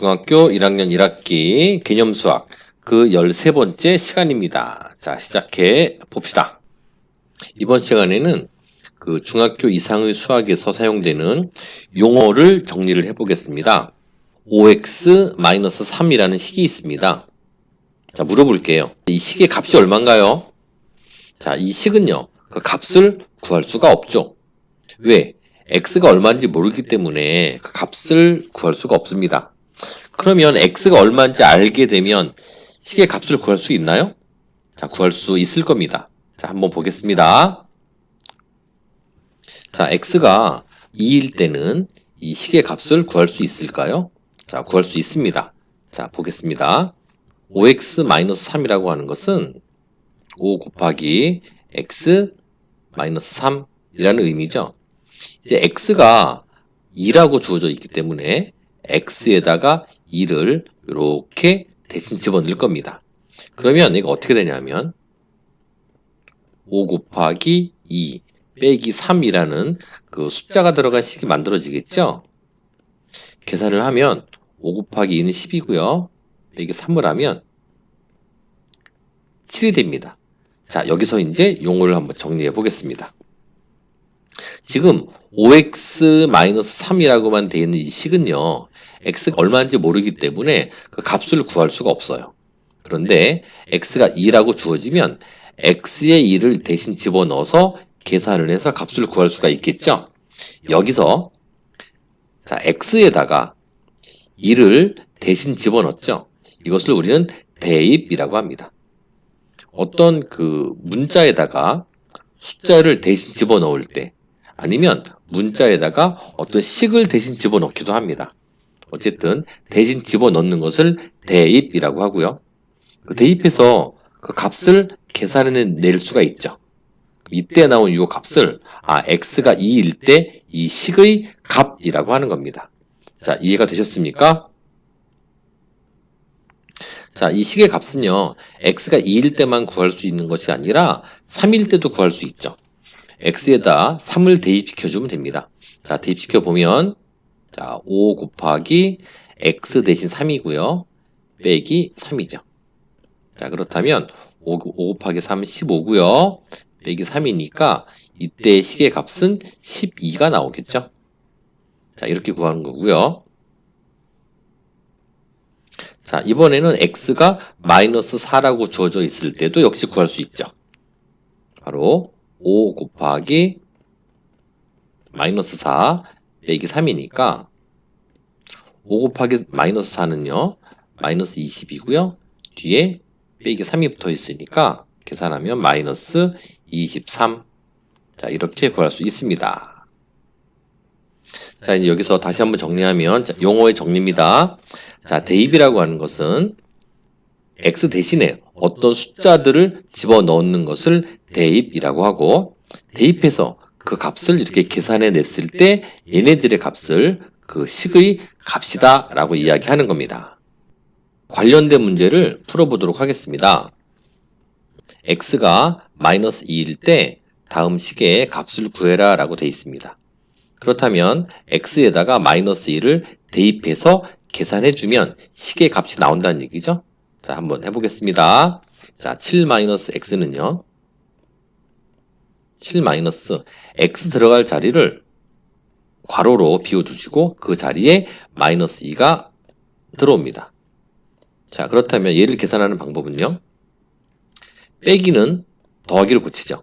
중학교 1학년 1학기 개념수학 그 13번째 시간입니다. 자, 시작해 봅시다. 이번 시간에는 그 중학교 이상의 수학에서 사용되는 용어를 정리를 해보겠습니다. 5x-3이라는 식이 있습니다. 자, 물어볼게요. 이 식의 값이 얼마인가요? 자, 이 식은요, 그 값을 구할 수가 없죠. 왜? x가 얼마인지 모르기 때문에 그 값을 구할 수가 없습니다. 그러면 x가 얼마인지 알게 되면 식의 값을 구할 수 있나요? 자, 구할 수 있을 겁니다. 자, 한번 보겠습니다. 자, x가 2일 때는 이 식의 값을 구할 수 있을까요? 자, 구할 수 있습니다. 자, 보겠습니다. 5x-3이라고 하는 것은 5 곱하기 x-3이라는 의미죠. 이제 x가 2라고 주어져 있기 때문에 x에다가 2를 이렇게 대신 집어넣을 겁니다. 그러면 이거 어떻게 되냐면 5 곱하기 2 빼기 3이라는 그 숫자가 들어간 식이 만들어지겠죠? 계산을 하면 5 곱하기 2는 10이고요. 빼기 3을 하면 7이 됩니다. 자, 여기서 이제 용어를 한번 정리해 보겠습니다. 지금 5x-3이라고만 되어 있는 이 식은요, x가 얼마인지 모르기 때문에 그 값을 구할 수가 없어요. 그런데 x가 2라고 주어지면 x의 2를 대신 집어넣어서 계산을 해서 값을 구할 수가 있겠죠? 여기서 자, x에다가 2를 대신 집어넣었죠? 이것을 우리는 대입이라고 합니다. 어떤 그 문자에다가 숫자를 대신 집어넣을 때 아니면 문자에다가 어떤 식을 대신 집어넣기도 합니다. 어쨌든 대신 집어넣는 것을 대입이라고 하고요. 그 대입해서 그 값을 계산해낼 수가 있죠. 이때 나온 이 값을 x가 2일 때 이 식의 값이라고 하는 겁니다. 자, 이해가 되셨습니까? 자, 이 식의 값은요, x가 2일 때만 구할 수 있는 것이 아니라 3일 때도 구할 수 있죠. x에다 3을 대입시켜주면 됩니다. 자, 대입시켜보면, 자, 5 곱하기 x 대신 3이고요. 빼기 3이죠. 자, 그렇다면 5 곱하기 3은 15고요. 빼기 3이니까 이때 식의 값은 12가 나오겠죠. 자, 이렇게 구하는 거고요. 자, 이번에는 x가 마이너스 4라고 주어져 있을 때도 역시 구할 수 있죠. 바로 5 곱하기 마이너스 4 빼기 3이니까 5 곱하기 마이너스 4는요. 마이너스 20이고요. 뒤에 빼기 3이 붙어 있으니까 계산하면 마이너스 23. 자, 이렇게 구할 수 있습니다. 자, 이제 여기서 다시 한번 정리하면 용어의 정리입니다. 자, 대입이라고 하는 것은 x 대신에 어떤 숫자들을 집어넣는 것을 대입이라고 하고, 대입해서 그 값을 이렇게 계산해 냈을 때 얘네들의 값을 그 식의 값이다 라고 이야기하는 겁니다. 관련된 문제를 풀어보도록 하겠습니다. x가 마이너스 2일 때 다음 식의 값을 구해라 라고 되어 있습니다. 그렇다면 x에다가 마이너스 2를 대입해서 계산해주면 식의 값이 나온다는 얘기죠. 자, 한번 해보겠습니다. 자, 7-x는요. 7-x 들어갈 자리를 괄호로 비워주시고 그 자리에 마이너스 2가 들어옵니다. 자, 그렇다면 얘를 계산하는 방법은요. 빼기는 더하기를 고치죠.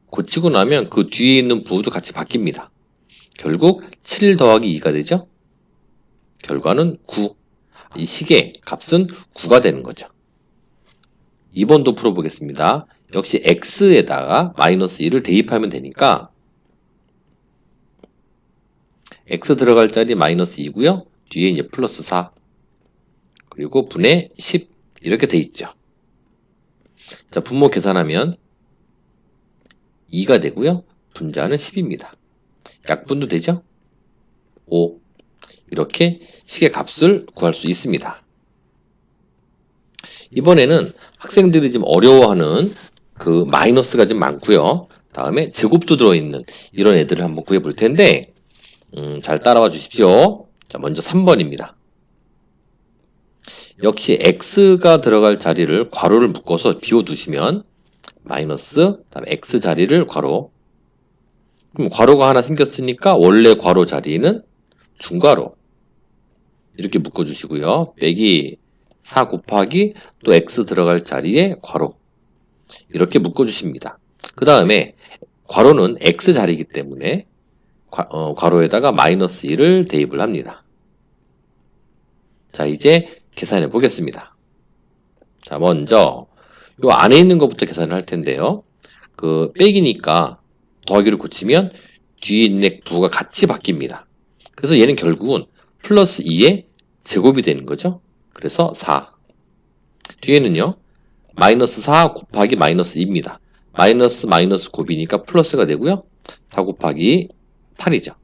고치고 나면 그 뒤에 있는 부호도 같이 바뀝니다. 결국 7 더하기 2가 되죠. 결과는 9. 이 식의 값은 9가 되는 거죠. 2번도 풀어보겠습니다. 역시 x에다가 마이너스 2를 대입하면 되니까 x 들어갈 자리 마이너스 2고요. 뒤에 이제 플러스 4 그리고 분의 10 이렇게 돼 있죠. 자, 분모 계산하면 2가 되고요. 분자는 10입니다. 약분도 되죠? 5. 이렇게 식의 값을 구할 수 있습니다. 이번에는 학생들이 좀 어려워하는 그 마이너스가 좀 많고요. 다음에 제곱도 들어있는 이런 애들을 한번 구해볼 텐데 잘 따라와 주십시오. 자, 먼저 3번입니다. 역시 x가 들어갈 자리를 괄호를 묶어서 비워두시면 마이너스 다음에 x 자리를 괄호. 그럼 괄호가 하나 생겼으니까 원래 괄호 자리는 중괄호. 이렇게 묶어주시고요. 빼기 4 곱하기 또 x 들어갈 자리에 괄호. 이렇게 묶어주십니다. 그 다음에 괄호는 x 자리이기 때문에 괄호에다가 마이너스 1을 대입을 합니다. 자, 이제 계산해 보겠습니다. 자, 먼저 요 안에 있는 것부터 계산을 할 텐데요. 그 빼기니까 더하기를 고치면 뒤에 있는 부가 같이 바뀝니다. 그래서 얘는 결국은 플러스 2의 제곱이 되는 거죠. 그래서 4. 뒤에는요. 마이너스 4 곱하기 마이너스 2입니다. 마이너스 곱이니까 플러스가 되고요. 4 곱하기 8이죠.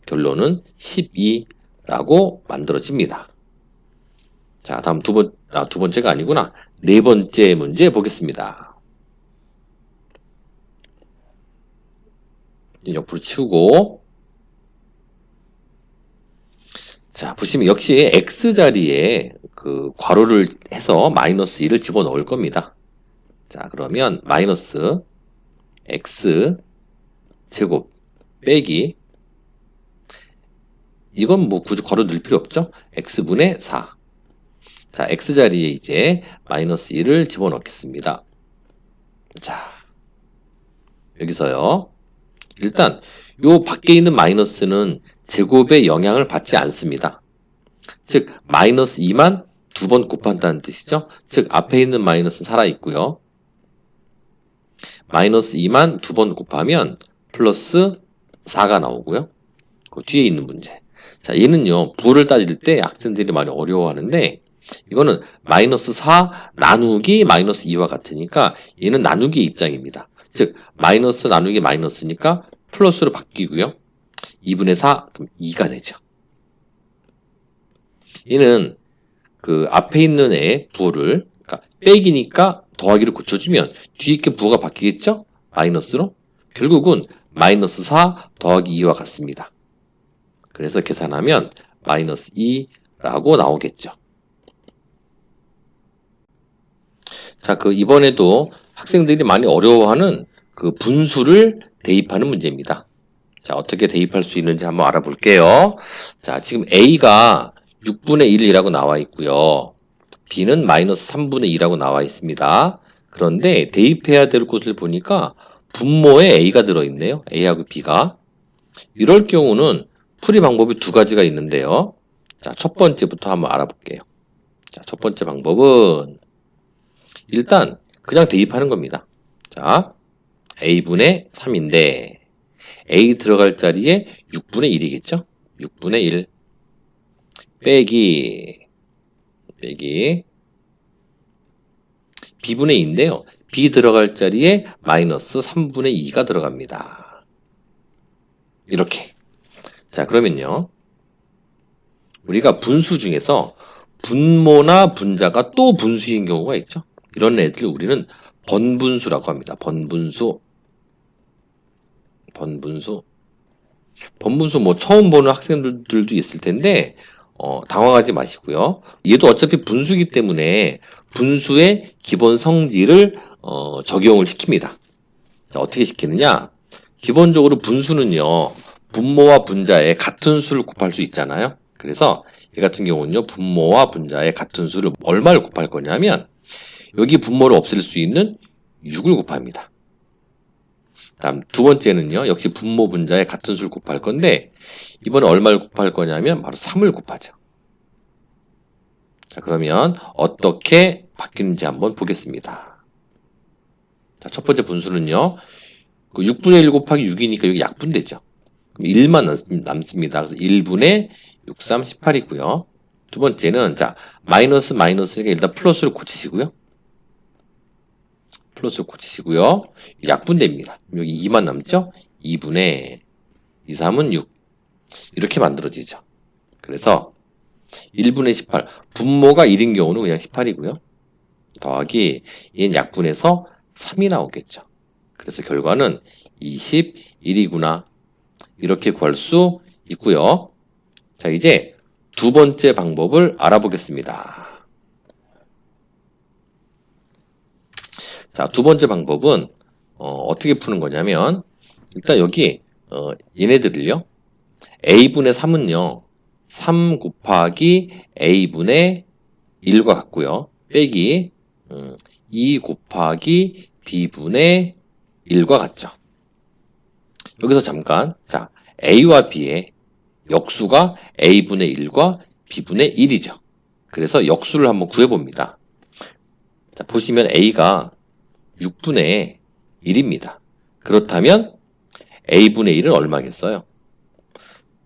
결론은 12라고 만들어집니다. 자, 다음 두 번째가 아니구나. 네 번째 문제 보겠습니다. 옆으로 치우고. 자, 보시면 역시 x자리에 그 괄호를 해서 마이너스 2를 집어넣을 겁니다. 자, 그러면 마이너스 x 제곱 빼기 이건 뭐 굳이 괄호 넣을 필요 없죠? x분의 4. 자, x자리에 이제 마이너스 1을 집어넣겠습니다. 자, 여기서요. 일단 요 밖에 있는 마이너스는 제곱의 영향을 받지 않습니다. 즉 마이너스 2만 두 번 곱한다는 뜻이죠. 즉 앞에 있는 마이너스는 살아있고요. 마이너스 2만 두 번 곱하면 플러스 4가 나오고요. 그 뒤에 있는 문제. 자, 얘는요. 부호를 따질 때 학생들이 많이 어려워하는데 이거는 마이너스 4 나누기 마이너스 2와 같으니까 얘는 나누기 입장입니다. 즉 마이너스 나누기 마이너스니까 플러스로 바뀌고요. 2분의 4 그럼 2가 되죠. 얘는 그 앞에 있는 애 부호를 그러니까 빼기니까 더하기를 고쳐주면 뒤에 게 부호가 바뀌겠죠? 마이너스로. 결국은 마이너스 4 더하기 2와 같습니다. 그래서 계산하면 마이너스 2라고 나오겠죠. 자, 그 이번에도 학생들이 많이 어려워하는 그 분수를 대입하는 문제입니다. 자, 어떻게 대입할 수 있는지 한번 알아볼게요. 자, 지금 A가 6분의 1이라고 나와 있고요. B는 마이너스 3분의 2라고 나와 있습니다. 그런데 대입해야 될 곳을 보니까 분모에 A가 들어있네요. A하고 B가. 이럴 경우는 풀이 방법이 두 가지가 있는데요. 자, 첫 번째부터 한번 알아볼게요. 자, 첫 번째 방법은 일단 그냥 대입하는 겁니다. 자, A분의 3인데 A 들어갈 자리에 6분의 1이겠죠? 6분의 1 빼기 B분의 2인데요. B 들어갈 자리에 마이너스 3분의 2가 들어갑니다. 이렇게. 자, 그러면요. 우리가 분수 중에서 분모나 분자가 또 분수인 경우가 있죠. 이런 애들 우리는 번분수라고 합니다. 번분수 뭐 처음 보는 학생들도 있을 텐데 당황하지 마시고요. 얘도 어차피 분수이기 때문에 분수의 기본 성질을 적용을 시킵니다. 자, 어떻게 시키느냐? 기본적으로 분수는요. 분모와 분자의 같은 수를 곱할 수 있잖아요. 그래서 이 같은 경우는요. 분모와 분자의 같은 수를 얼마를 곱할 거냐면 여기 분모를 없앨 수 있는 6을 곱합니다. 다음 두 번째는요. 역시 분모 분자의 같은 수를 곱할 건데 이번에 얼마를 곱할 거냐면 바로 3을 곱하죠. 자, 그러면 어떻게 바뀌는지 한번 보겠습니다. 자, 첫 번째 분수는요. 그 6분의 1 곱하기 6이니까 여기 약분되죠. 그럼 1만 남습니다. 그래서 1분의 6, 3, 18이고요. 두 번째는 자 마이너스니까 일단 플러스를 고치시고요. 약분됩니다. 여기 2만 남죠? 2분의 2, 3은 6. 이렇게 만들어지죠. 그래서 1분의 18. 분모가 1인 경우는 그냥 18이고요. 더하기 얘는 약분해서 3이 나오겠죠. 그래서 결과는 21이구나. 이렇게 구할 수 있고요. 자, 이제 두 번째 방법을 알아보겠습니다. 자, 두 번째 방법은 어떻게 푸는 거냐면 일단 여기 얘네들을요. a분의 3은요. 3 곱하기 a분의 1과 같고요. 빼기 2 곱하기 b분의 1과 같죠. 여기서 잠깐 자 a와 b의 역수가 a분의 1과 b분의 1이죠. 그래서 역수를 한번 구해봅니다. 자, 보시면 a가 6분의 1입니다. 그렇다면 a분의 1은 얼마겠어요?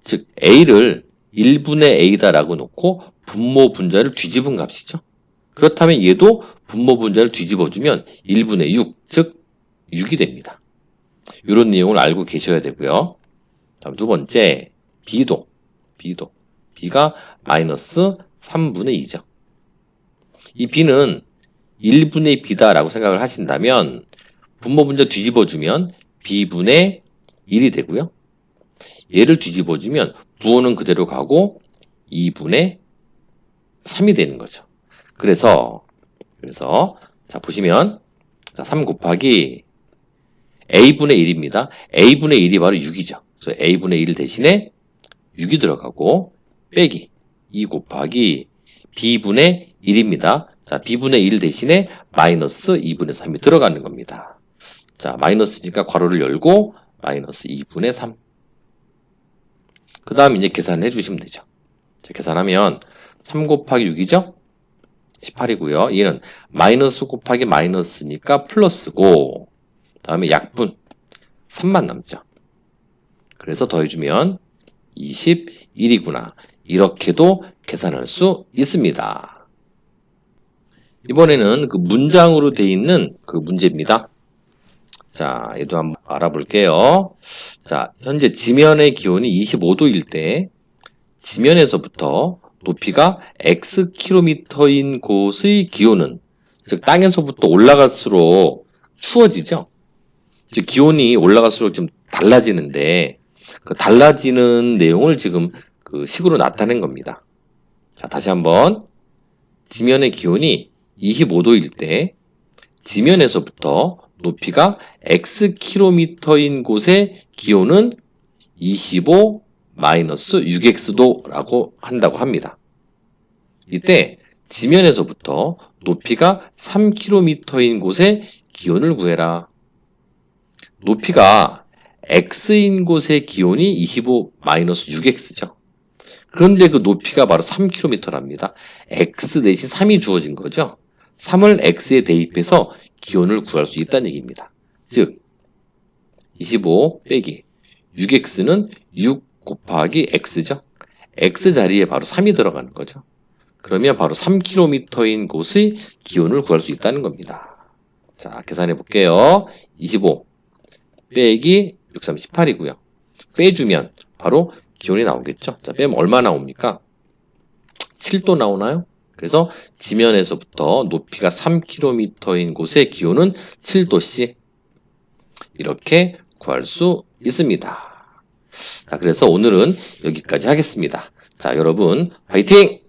즉 a를 1분의 a다라고 놓고 분모 분자를 뒤집은 값이죠. 그렇다면 얘도 분모 분자를 뒤집어주면 1분의 6, 즉 6이 됩니다. 이런 내용을 알고 계셔야 되고요. 다음 두 번째 b도 b가 마이너스 3분의 2죠. 이 b는 1분의 b다라고 생각을 하신다면 분모 분자 뒤집어주면 b분의 1이 되고요. 얘를 뒤집어주면 부호는 그대로 가고 2분의 3이 되는 거죠. 그래서 자 보시면 자, 3 곱하기 a분의 1입니다. a분의 1이 바로 6이죠. 그래서 a분의 1 대신에 6이 들어가고 빼기 2 곱하기 b분의 1입니다. 자, b분의 1 대신에 마이너스 2분의 3이 들어가는 겁니다. 자, 마이너스니까 괄호를 열고 마이너스 2분의 3. 그 다음 이제 계산해 주시면 되죠. 자, 계산하면 3 곱하기 6이죠? 18이고요. 얘는 마이너스 곱하기 마이너스니까 플러스고 다음에 약분 3만 남죠. 그래서 더해주면 21이구나. 이렇게도 계산할 수 있습니다. 이번에는 그 문장으로 되어 있는 그 문제입니다. 자, 얘도 한번 알아볼게요. 자, 현재 지면의 기온이 25도일 때 지면에서부터 높이가 Xkm인 곳의 기온은 즉 땅에서부터 올라갈수록 추워지죠. 즉 기온이 올라갈수록 좀 달라지는데 그 달라지는 내용을 지금 그 식으로 나타낸 겁니다. 자, 다시 한번 지면의 기온이 25도일 때 지면에서부터 높이가 Xkm인 곳의 기온은 25 마이너스 6x도라고 한다고 합니다. 이때 지면에서부터 높이가 3km인 곳의 기온을 구해라. 높이가 x인 곳의 기온이 25 마이너스 6x죠. 그런데 그 높이가 바로 3km랍니다. x 대신 3이 주어진 거죠. 3을 x에 대입해서 기온을 구할 수 있다는 얘기입니다. 즉 25 빼기 6x는 6 곱하기 x죠. x 자리에 바로 3이 들어가는 거죠. 그러면 바로 3km인 곳의 기온을 구할 수 있다는 겁니다. 자, 계산해 볼게요. 25 빼기 6, 3, 18이고요. 빼주면 바로 기온이 나오겠죠. 자, 빼면 얼마 나옵니까? 7도 나오나요? 그래서 지면에서부터 높이가 3km인 곳의 기온은 7도씨. 이렇게 구할 수 있습니다. 자, 그래서 오늘은 여기까지 하겠습니다. 자, 여러분, 화이팅!